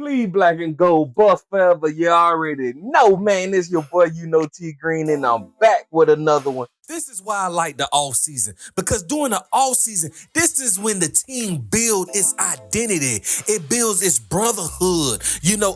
Bleed black and gold, buff forever. You already know, man. It's your boy, T Green, and I'm back with another one. This is why I like the off season, because during the off season, this is when the team builds its identity. It builds its brotherhood.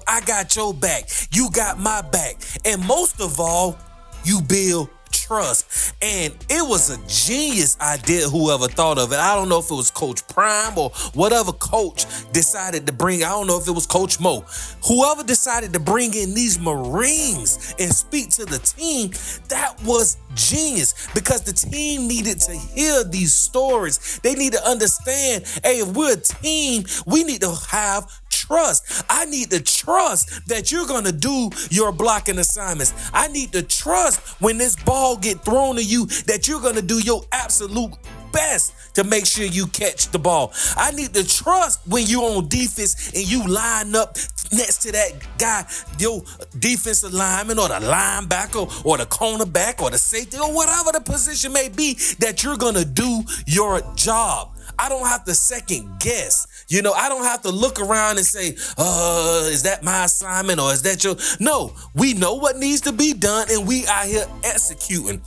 I got your back. You got my back. And most of all, you build trust. And it was a genius idea, whoever thought of it. I don't know if it was Coach Prime or whatever coach decided to bring. I don't know if it was Coach Mo. Whoever decided to bring in these Marines and speak to the team, that was genius, because the team needed to hear these stories. They need to understand, hey, if we're a team, we need to have trust. I need to trust that you're going to do your blocking assignments. I need to trust when this ball get thrown to you that you're going to do your absolute best to make sure you catch the ball. I need to trust when you're on defense and you line up next to that guy, your defensive lineman or the linebacker or the cornerback or the safety or whatever the position may be, that you're going to do your job. I don't have to second guess. I don't have to look around and say, is that my assignment or is that your? No, we know what needs to be done and we out here executing.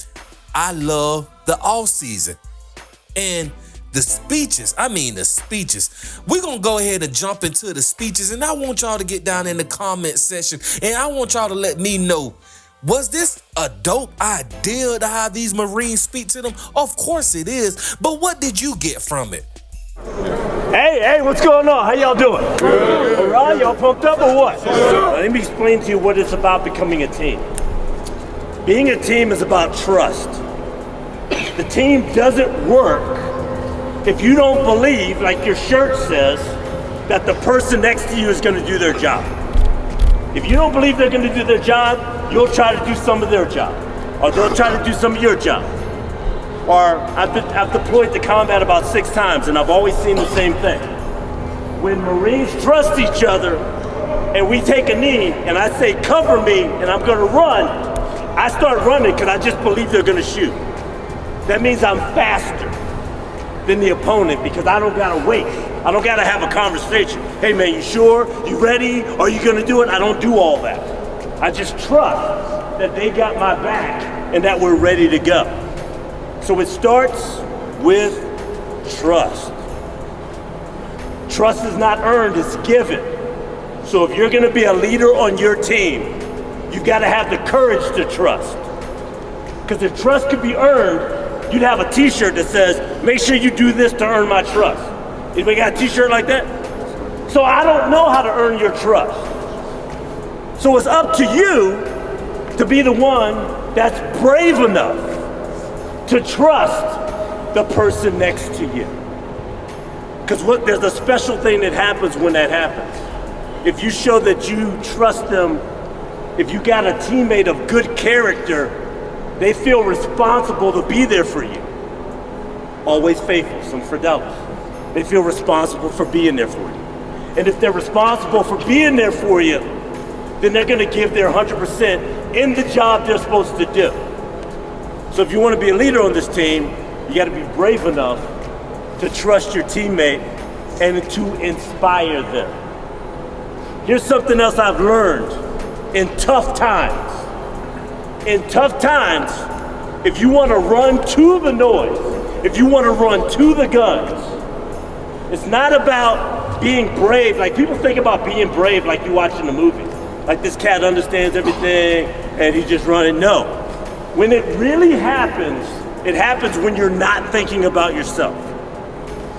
I love the off season and the speeches. We're going to go ahead and jump into the speeches, and I want y'all to get down in the comment section and I want y'all to let me know, was this a dope idea to have these Marines speak to them? Of course it is, but what did you get from it? Hey, what's going on? How y'all doing? Good. All right, y'all pumped up or what? Let me explain to you what it's about becoming a team. Being a team is about trust. The team doesn't work if you don't believe, like your shirt says, that the person next to you is going to do their job. If you don't believe they're going to do their job, you'll try to do some of their job, or they'll try to do some of your job. Or I've deployed to combat about 6 times, and I've always seen the same thing. When Marines trust each other, and we take a knee, and I say, cover me, and I'm going to run, I start running because I just believe they're going to shoot. That means I'm faster than the opponent because I don't got to wait. I don't got to have a conversation. Hey man, you sure? You ready? Are you going to do it? I don't do all that. I just trust that they got my back and that we're ready to go. So it starts with trust. Trust is not earned, it's given. So if you're going to be a leader on your team, you've got to have the courage to trust. Because if trust could be earned, you'd have a t-shirt that says, make sure you do this to earn my trust. Anybody got a t-shirt like that? So I don't know how to earn your trust. So it's up to you to be the one that's brave enough to trust the person next to you. Because there's a special thing that happens when that happens. If you show that you trust them, if you got a teammate of good character, they feel responsible to be there for you. Always faithful, some Fidelis. They feel responsible for being there for you. And if they're responsible for being there for you, then they're gonna give their 100% in the job they're supposed to do. So if you wanna be a leader on this team, you gotta be brave enough to trust your teammate and to inspire them. Here's something else I've learned in tough times. In tough times, if you want to run to the noise, if you want to run to the guns, it's not about being brave. Like people think about being brave like you watching a movie. Like this cat understands everything and he's just running. No. When it really happens, it happens when you're not thinking about yourself.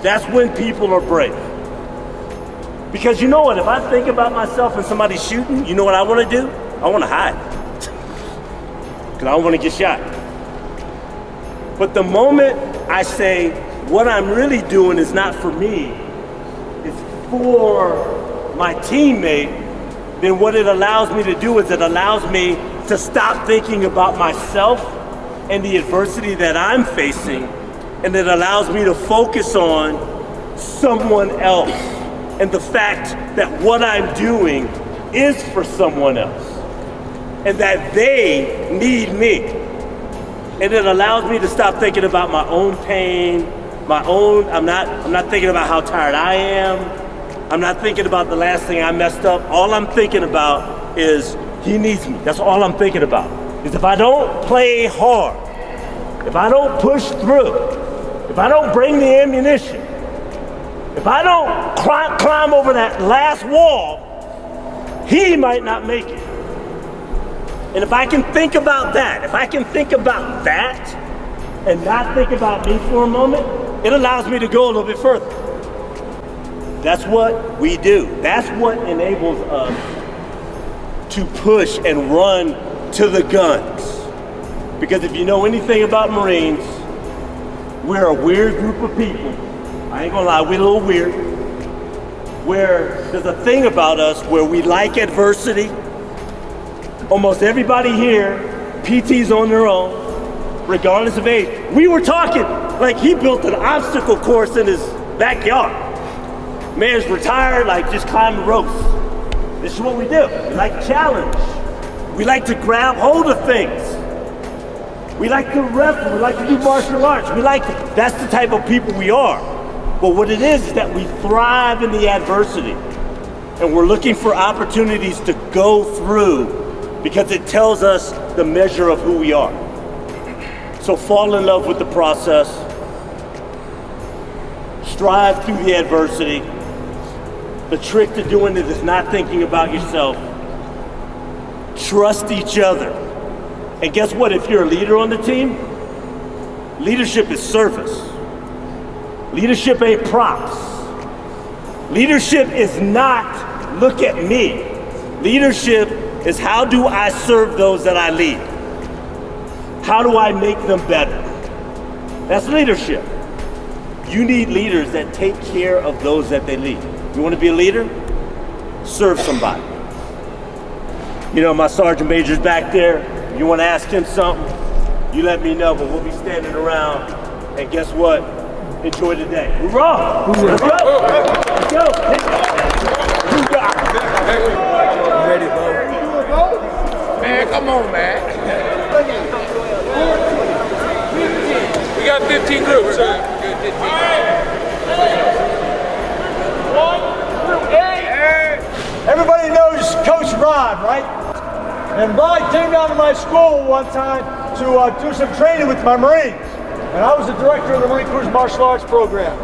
That's when people are brave. Because you know what, if I think about myself and somebody's shooting, you know what I want to do? I want to hide. Because I don't want to get shot. But the moment I say, what I'm really doing is not for me, it's for my teammate, then what it allows me to do is it allows me to stop thinking about myself and the adversity that I'm facing, and it allows me to focus on someone else and the fact that what I'm doing is for someone else and that they need me. And it allows me to stop thinking about my own pain, I'm not thinking about how tired I am. I'm not thinking about the last thing I messed up. All I'm thinking about is he needs me. That's all I'm thinking about. Is if I don't play hard, if I don't push through, if I don't bring the ammunition, if I don't climb over that last wall, he might not make it. And if I can think about that, and not think about me for a moment, it allows me to go a little bit further. That's what we do. That's what enables us to push and run to the guns. Because if you know anything about Marines, we're a weird group of people. I ain't gonna lie, we're a little weird. Where there's a thing about us where we like adversity. Almost everybody here, PT's on their own, regardless of age. We were talking like he built an obstacle course in his backyard. Man's retired, like just climb the ropes. This is what we do. We like challenge. We like to grab hold of things. We like to wrestle. We like to do martial arts. That's the type of people we are. But what it is that we thrive in the adversity. And we're looking for opportunities to go through because it tells us the measure of who we are. So fall in love with the process. Strive through the adversity. The trick to doing it is not thinking about yourself. Trust each other. And guess what? If you're a leader on the team, leadership is service. Leadership ain't props. Leadership is not look at me. Leadership is how do I serve those that I lead? How do I make them better? That's leadership. You need leaders that take care of those that they lead. You want to be a leader? Serve somebody. You know, my sergeant major's back there. You want to ask him something? You let me know, but we'll be standing around. And guess what? Enjoy the day. Hoorah! Let's go! Let's go! You ready, bro? Man, come on, man. We got 15 groups, sir. Everybody knows Coach Rod, right? And Rod came down to my school one time to do some training with my Marines. And I was the director of the Marine Corps Martial Arts Program.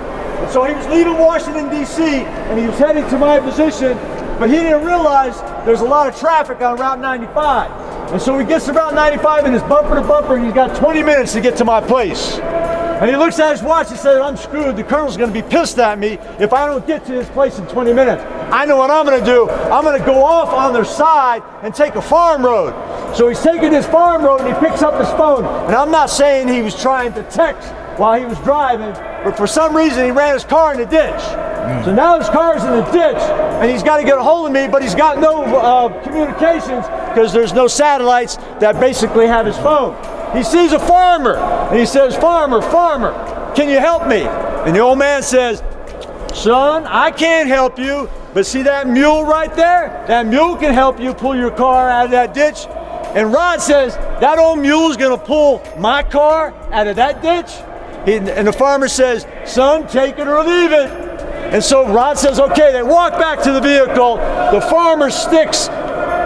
And so he was leaving Washington, D.C., and he was heading to my position, but he didn't realize there's a lot of traffic on Route 95. And so he gets to Route 95 and it's bumper to bumper, and he's got 20 minutes to get to my place. And he looks at his watch and says, I'm screwed. The colonel's going to be pissed at me if I don't get to his place in 20 minutes. I know what I'm going to do. I'm going to go off on their side and take a farm road. So he's taking his farm road and he picks up his phone. And I'm not saying he was trying to text while he was driving, but for some reason he ran his car in the ditch. So now his car's in the ditch and he's got to get a hold of me, but he's got no communications because there's no satellites that basically have his phone. He sees a farmer and he says, farmer, can you help me? And the old man says, son, I can't help you, but see that mule right there? That mule can help you pull your car out of that ditch. And Rod says, that old mule's gonna pull my car out of that ditch? And the farmer says, son, take it or leave it. And so Rod says, okay. They walk back to the vehicle. The farmer sticks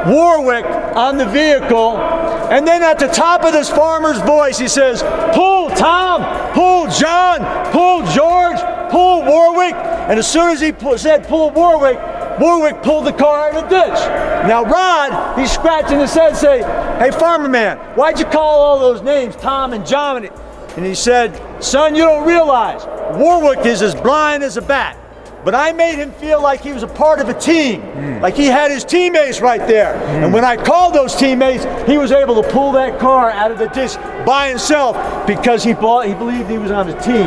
Warwick on the vehicle, and then at the top of this farmer's voice he says, pull Tom, pull John, pull George, pull Warwick. And as soon as he said pull Warwick, Warwick pulled the car out of the ditch. Now Rod, he's scratching his head saying, hey farmer man, why'd you call all those names, Tom and John? And he said, son, you don't realize Warwick is as blind as a bat. But I made him feel like he was a part of a team, like he had his teammates right there. And when I called those teammates, he was able to pull that car out of the ditch by himself because he believed he was on a team.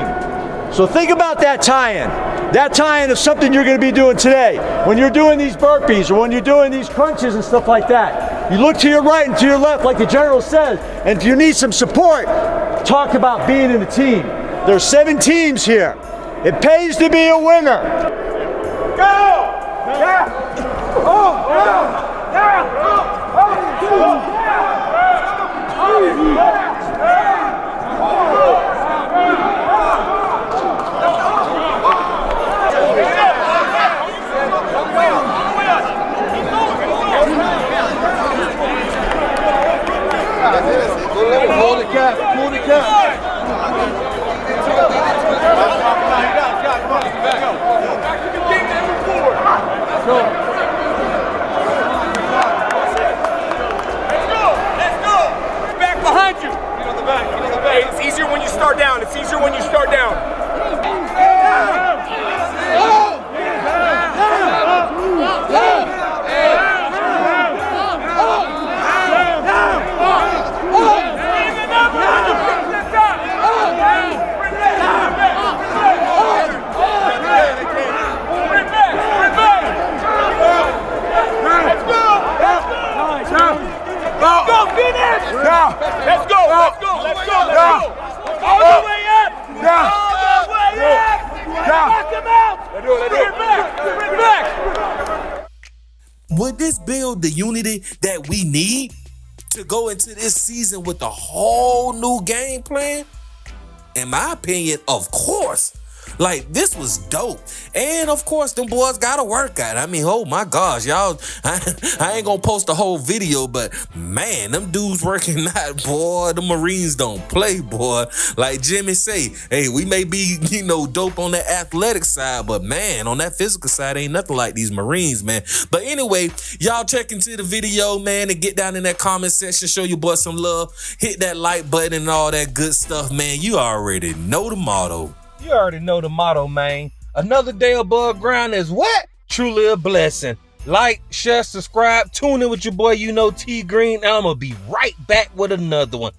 So think about that tie-in. That tie-in is something you're going to be doing today. When you're doing these burpees or when you're doing these crunches and stuff like that, you look to your right and to your left like the general says. And if you need some support, talk about being in a team. There's 7 teams here. It pays to be a winner. Go! Yeah! Oh! Yeah! Yeah! easier when you start down. It's easier when you start down. Let's go. All the way up. Knock him out. Let's do it. Bring back. Would this build the unity that we need to go into this season with a whole new game plan? In my opinion, of course. Like, this was dope. And of course, them boys got a workout. I mean, oh my gosh, y'all, I ain't gonna post the whole video, but man, them dudes working out, boy. The Marines don't play, boy. Like Jimmy say, hey, we may be, dope on the athletic side, but man, on that physical side, ain't nothing like these Marines, man. But anyway, y'all check into the video, man, and get down in that comment section, show your boy some love, hit that like button and all that good stuff, man. You already know the motto. You already know the motto, man. Another day above ground is what? Truly a blessing. Like, share, subscribe, tune in with your boy, YouKnowTGreen, and I'm going to be right back with another one.